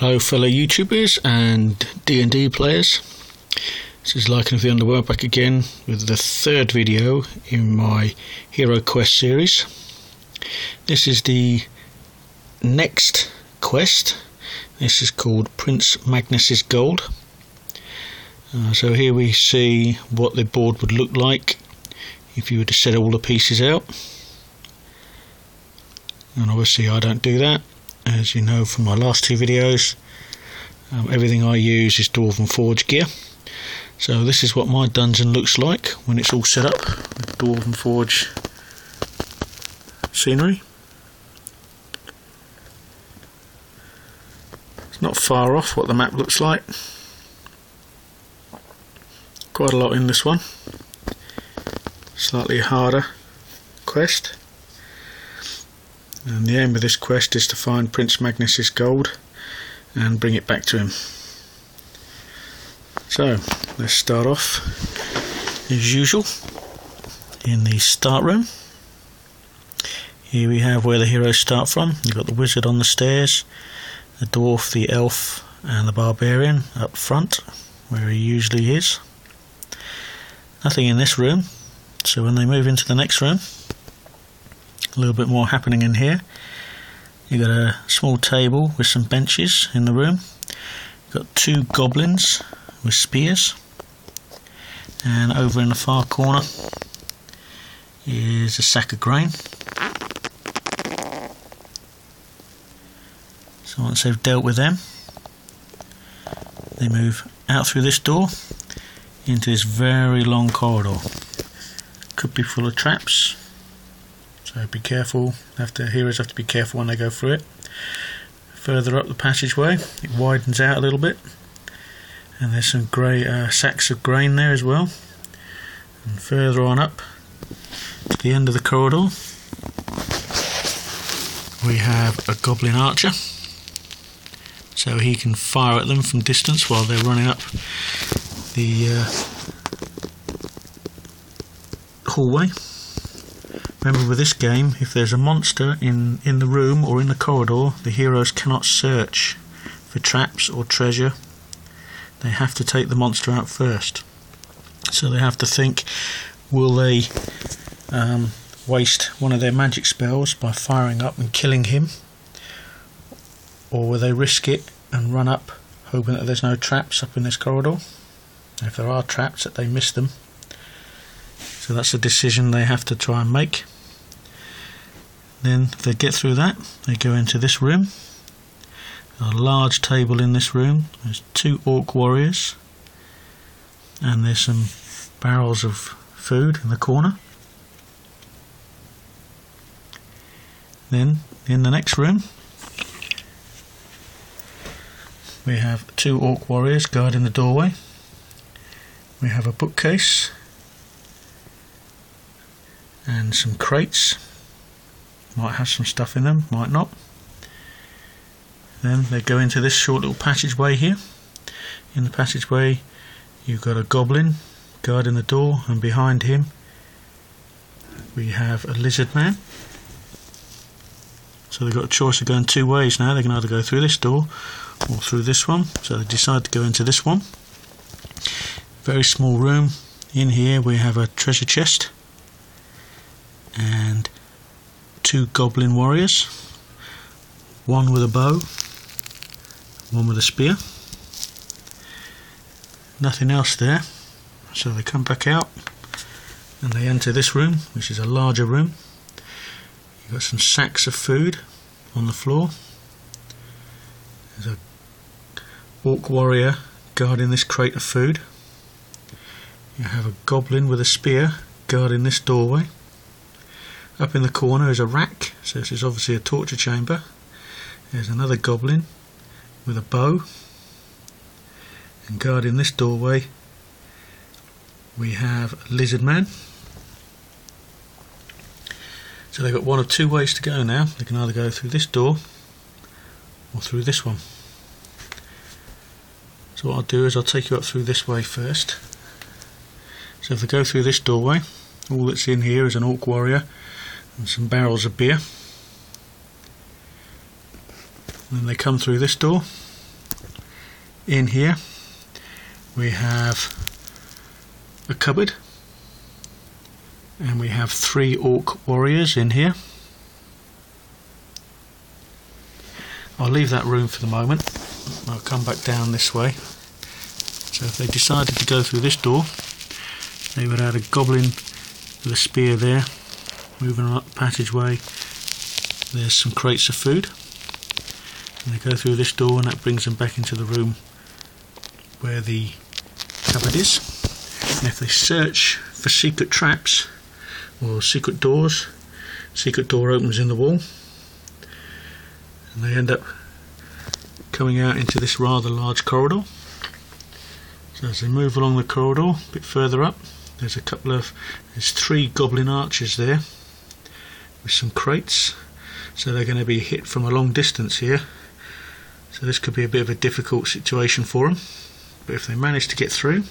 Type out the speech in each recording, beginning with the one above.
Hello fellow YouTubers and D&D players. This is Lycan of the Underworld back again with the third video in my HEROQUEST series. This is the next quest. This is called Prince Magnus's Gold. So here we see what the board would look like if you were to set all the pieces out. And obviously I don't do that. As you know from my last two videos, everything I use is Dwarven Forge gear. So this is what my dungeon looks like when it's all set up with Dwarven Forge scenery. It's not far off what the map looks like. Quite a lot in this one. Slightly harder quest. And the aim of this quest is to find Prince Magnus's gold and bring it back to him. So let's start off as usual in the start room. Here we have where the heroes start from. You've got the wizard on the stairs, the dwarf, the elf and the barbarian up front where he usually is. Nothing in this room, so when they move into the next room, a little bit more happening in here. You've got a small table with some benches in the room. You've got two goblins with spears, and over in the far corner is a sack of grain. So once they've dealt with them, they move out through this door into this very long corridor. Could be full of traps. So be careful, heroes have to be careful when they go through it. Further up the passageway, it widens out a little bit, and there's some sacks of grain there as well. And further on up to the end of the corridor, we have a goblin archer, so he can fire at them from distance while they're running up the hallway. Remember, with this game, if there's a monster in the room or in the corridor, the heroes cannot search for traps or treasure. They have to take the monster out first. So they have to think, will they waste one of their magic spells by firing up and killing him? Or will they risk it and run up, hoping that there's no traps up in this corridor? And if there are traps, that they miss them. So that's a decision they have to try and make. Then if they get through that, they go into this room. A large table in this room. There's two orc warriors, and there's some barrels of food in the corner. Then in the next room we have two orc warriors guarding the doorway. We have a bookcase and some crates. Might have some stuff in them, might not. Then they go into this short little passageway here. In the passageway you've got a goblin guarding the door, and behind him we have a lizard man. So they've got a choice of going two ways now. They can either go through this door or through this one. So they decide to go into this one. Very small room. In here we have a treasure chest and two goblin warriors, one with a bow, one with a spear. Nothing else there, so they come back out and they enter this room, which is a larger room. You've got some sacks of food on the floor. There's a orc warrior guarding this crate of food. You have a goblin with a spear guarding this doorway. Up in the corner is a rack, so this is obviously a torture chamber. There's another goblin with a bow, and guarding this doorway we have a lizard man. So they've got one of two ways to go now. They can either go through this door or through this one. So what I'll do is I'll take you up through this way first. So if they go through this doorway, all that's in here is an orc warrior and some barrels of beer. And then they come through this door, In here we have a cupboard, and we have 3 orc warriors in here. I'll leave that room for the moment. I'll come back down this way. So if they decided to go through this door, they would have a goblin with a spear there, moving up the passageway. There's some crates of food, and they go through this door, and that brings them back into the room where the cupboard is. And if they search for secret traps or secret doors, secret door opens in the wall, and they end up coming out into this rather large corridor. So as they move along the corridor a bit further up, there's 3 goblin archers there with some crates, so they're going to be hit from a long distance here. So this could be a bit of a difficult situation for them, but if they manage to get through,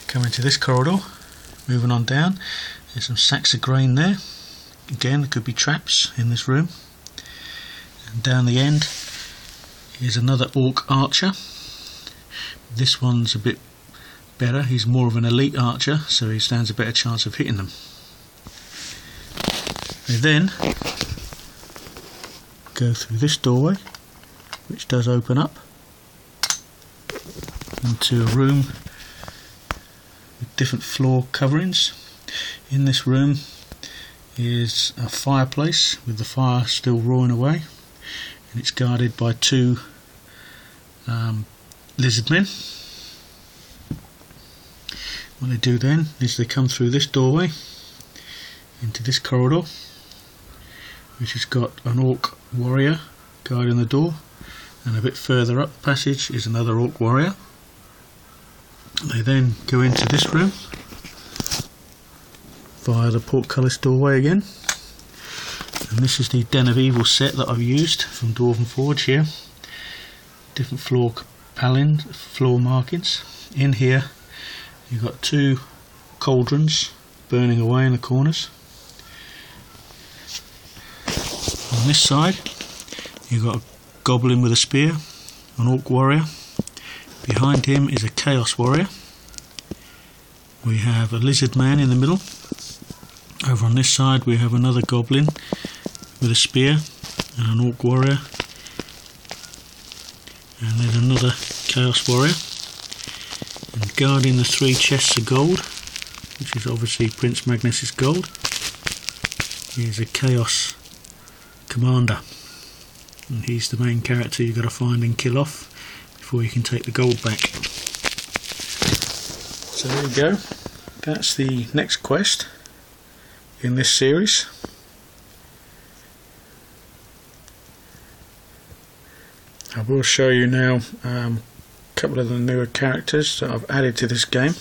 come into this corridor, moving on down, there's some sacks of grain there. Again, there could be traps in this room. And down the end is another orc archer. This one's a bit better, he's more of an elite archer, so he stands a better chance of hitting them. They then go through this doorway, which does open up into a room with different floor coverings. In this room is a fireplace with the fire still roaring away, and it's guarded by 2 lizard men. What they do then is they come through this doorway into this corridor, which has got an orc warrior guarding the door, and a bit further up the passage is another orc warrior. They then go into this room via the portcullis doorway again, and this is the Den of Evil set that I've used from Dwarven Forge here. Different floor markings. In here you've got 2 cauldrons burning away in the corners. On this side you've got a goblin with a spear, an orc warrior. Behind him is a chaos warrior. We have a lizard man in the middle. Over on this side we have another goblin with a spear and an orc warrior, and then another chaos warrior. And guarding the 3 chests of gold, which is obviously Prince Magnus's gold, is a chaos commander, and he's the main character you've got to find and kill off before you can take the gold back. So there you go, that's the next quest in this series. I will show you now a couple of the newer characters that I've added to this game.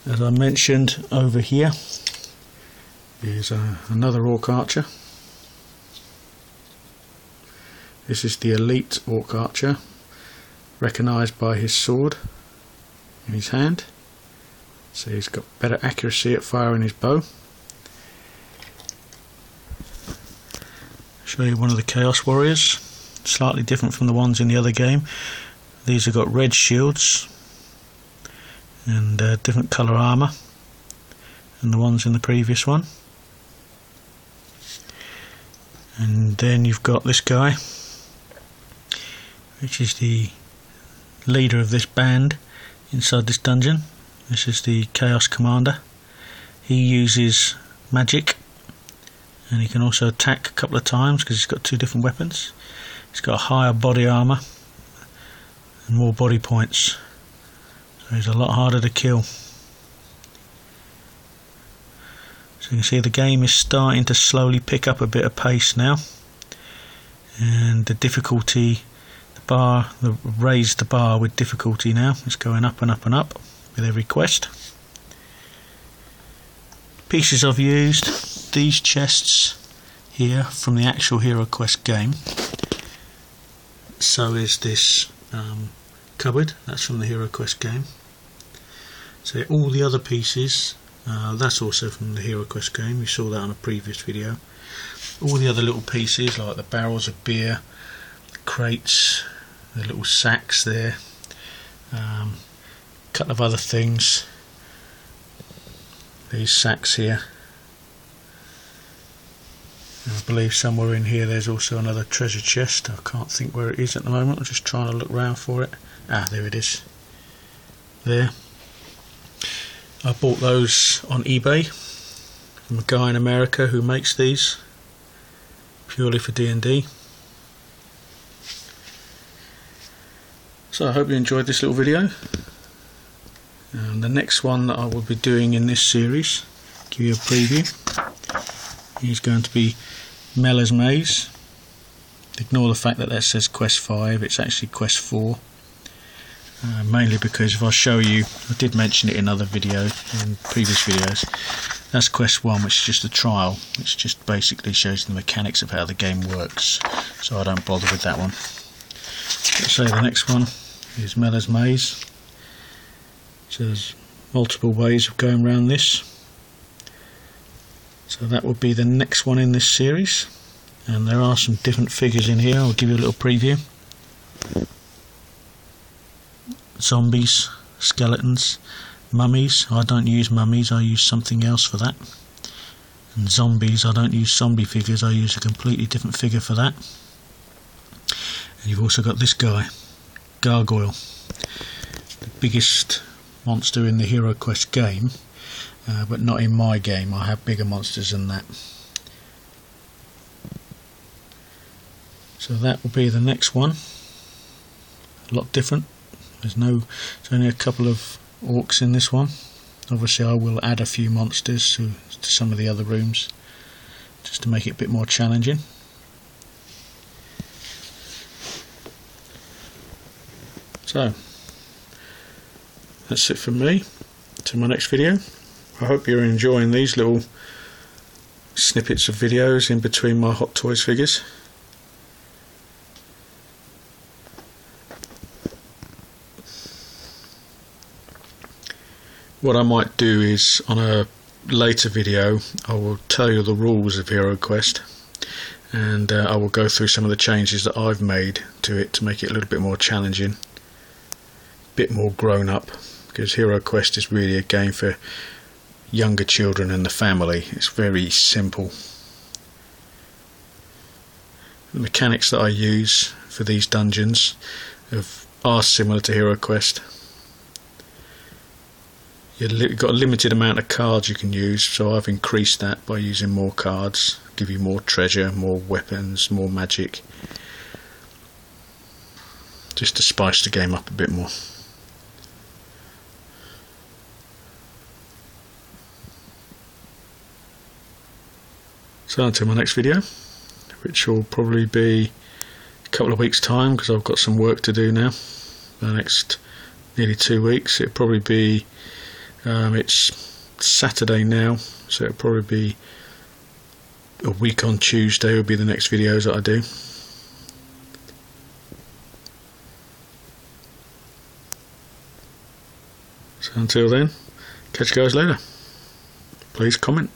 As I mentioned, over here is another orc archer. This is the elite orc archer, recognised by his sword in his hand, so he's got better accuracy at firing his bow. Show you one of the chaos warriors, slightly different from the ones in the other game. These have got red shields and different colour armour than the ones in the previous one. And then you've got this guy, which is the leader of this band inside this dungeon. This is the Chaos Commander. He uses magic, and he can also attack a couple of times because he's got 2 different weapons. He's got a higher body armour and more body points, so he's a lot harder to kill. So you can see the game is starting to slowly pick up a bit of pace now, and the difficulty, raised the bar with difficulty now. It's going up and up and up with every quest. Pieces I've used, these chests here from the actual HEROQUEST game. So is this cupboard, that's from the HEROQUEST game. So all the other pieces, that's also from the HEROQUEST game, you saw that on a previous video. All the other little pieces like the barrels of beer, the crates, the little sacks there, a couple of other things, these sacks here. I believe somewhere in here there's also another treasure chest. I can't think where it is at the moment. I'm just trying to look around for it. Ah, there it is. There. I bought those on eBay from a guy in America who makes these purely for D&D. So I hope you enjoyed this little video. And the next one that I will be doing in this series, give you a preview, is going to be Mellor's Maze. Ignore the fact that says Quest 5, it's actually Quest 4. Mainly because if I show you, I did mention it in other videos, in previous videos, that's Quest 1, which is just a trial, which just basically shows the mechanics of how the game works, so I don't bother with that one. Let's say the next one is Mellor's Maze. So there's multiple ways of going around this. So that will be the next one in this series, and there are some different figures in here. I'll give you a little preview. Zombies, skeletons, mummies. I don't use mummies, I use something else for that. And zombies, I don't use zombie figures, I use a completely different figure for that. And you've also got this guy, Gargoyle, the biggest monster in the HEROQuest game. But not in my game. I have bigger monsters than that. So that will be the next one. A lot different. There's only a couple of orcs in this one. Obviously I will add a few monsters to some of the other rooms, just to make it a bit more challenging. So that's it from me. To my next video. I hope you're enjoying these little snippets of videos in between my Hot Toys figures. What I might do is, on a later video, I will tell you the rules of HEROQuest, and I will go through some of the changes that I've made to it to make it a little bit more challenging, a bit more grown up, because HEROQuest is really a game for younger children and the family. It's very simple. The mechanics that I use for these dungeons are similar to HEROQuest. You've got a limited amount of cards you can use, so I've increased that by using more cards, give you more treasure, more weapons, more magic, just to spice the game up a bit more. So until my next video, which will probably be a couple of weeks' time, because I've got some work to do now for the next nearly 2 weeks. It'll probably be, it's Saturday now, so it'll probably be a week on Tuesday will be the next videos that I do. So until then, catch you guys later. Please comment.